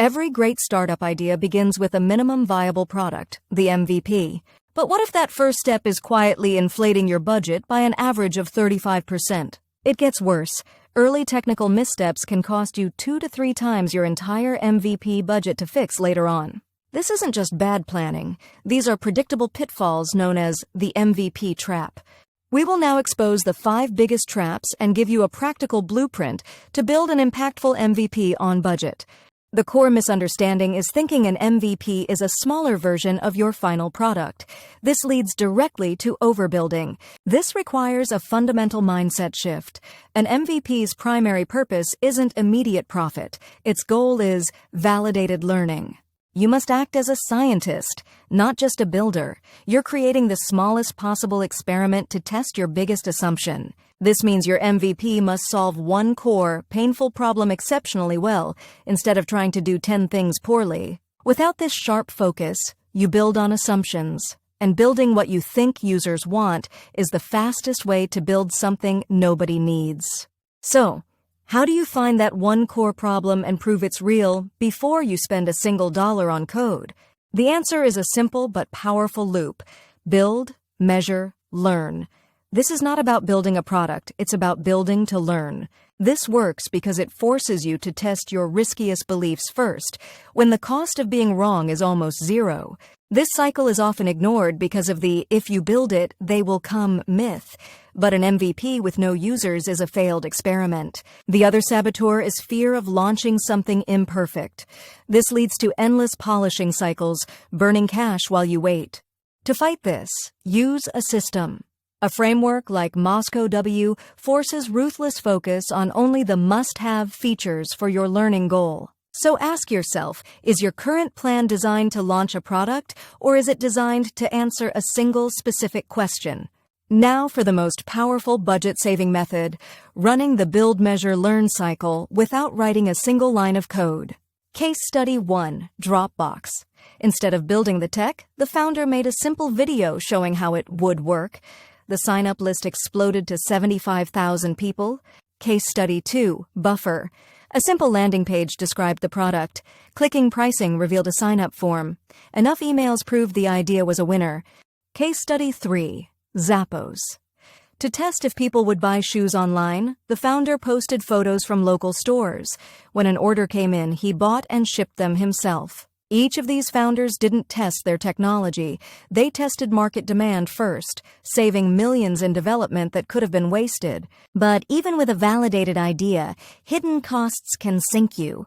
Every great startup idea begins with a minimum viable product, the MVP. But what if that first step is quietly inflating your budget by an average of 35%? It gets worse. Early technical missteps can cost you 2 to 3 times your entire MVP budget to fix later on. This isn't just bad planning. These are predictable pitfalls known as the MVP trap. We will now expose the 5 biggest traps and give you a practical blueprint to build an impactful MVP on budget. The core misunderstanding is thinking an MVP is a smaller version of your final product. This leads directly to overbuilding. This requires a fundamental mindset shift. An MVP's primary purpose isn't immediate profit. Its goal is validated learning. You must act as a scientist, not just a builder. You're creating the smallest possible experiment to test your biggest assumption. This means your MVP must solve one core, painful problem exceptionally well, instead of trying to do 10 things poorly. Without this sharp focus, you build on assumptions. And building what you think users want is the fastest way to build something nobody needs. So, how do you find that one core problem and prove it's real before you spend a single dollar on code? The answer is a simple but powerful loop. Build, measure, learn. This is not about building a product, it's about building to learn. This works because it forces you to test your riskiest beliefs first, when the cost of being wrong is almost zero. This cycle is often ignored because of the "if you build it, they will come" myth. But an MVP with no users is a failed experiment. The other saboteur is fear of launching something imperfect. This leads to endless polishing cycles, burning cash while you wait. To fight this, use a system. A framework like Moscow W forces ruthless focus on only the must-have features for your learning goal. So ask yourself, is your current plan designed to launch a product, or is it designed to answer a single specific question? Now for the most powerful budget-saving method, running the build, measure, learn cycle without writing a single line of code. Case Study 1, Dropbox. Instead of building the tech, the founder made a simple video showing how it would work. The sign-up list exploded to 75,000 people. Case Study 2, Buffer. A simple landing page described the product. Clicking pricing revealed a sign-up form. Enough emails proved the idea was a winner. Case Study 3, Zappos. To test if people would buy shoes online, the founder posted photos from local stores. When an order came in, he bought and shipped them himself. Each of these founders didn't test their technology. They tested market demand first, saving millions in development that could have been wasted. But even with a validated idea, hidden costs can sink you.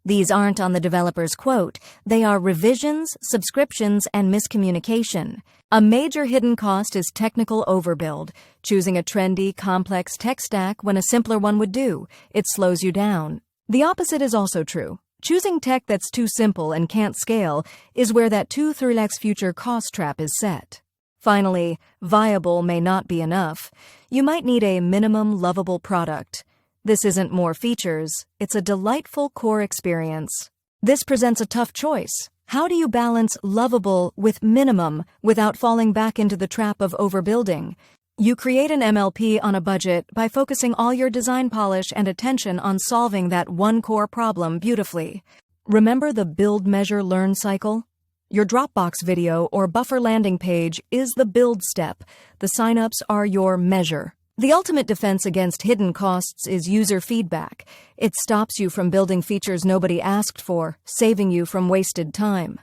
These aren't on the developer's quote. They are revisions, subscriptions, and miscommunication. A major hidden cost is technical overbuild, choosing a trendy, complex tech stack when a simpler one would do. It slows you down. The opposite is also true. Choosing tech that's too simple and can't scale is where that 2-3x future cost trap is set. Finally, viable may not be enough. You might need a minimum lovable product. This isn't more features, it's a delightful core experience. This presents a tough choice. How do you balance lovable with minimum without falling back into the trap of overbuilding? You create an MLP on a budget by focusing all your design polish and attention on solving that one core problem beautifully. Remember the build, measure, learn cycle? Your Dropbox video or Buffer landing page is the build step. The signups are your measure. The ultimate defense against hidden costs is user feedback. It stops you from building features nobody asked for, saving you from wasted time.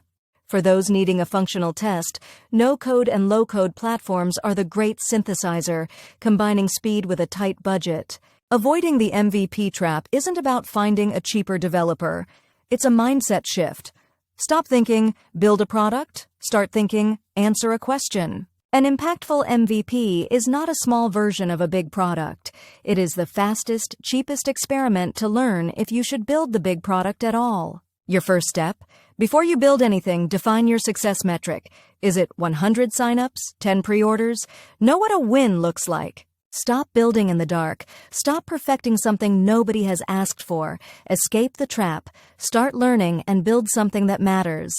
For those needing a functional test, no-code and low-code platforms are the great synthesizer, combining speed with a tight budget. Avoiding the MVP trap isn't about finding a cheaper developer. It's a mindset shift. Stop thinking, build a product. Start thinking, answer a question. An impactful MVP is not a small version of a big product. It is the fastest, cheapest experiment to learn if you should build the big product at all. Your first step? Before you build anything, define your success metric. Is it 100 signups, 10 pre-orders? Know what a win looks like. Stop building in the dark. Stop perfecting something nobody has asked for. Escape the trap. Start learning and build something that matters.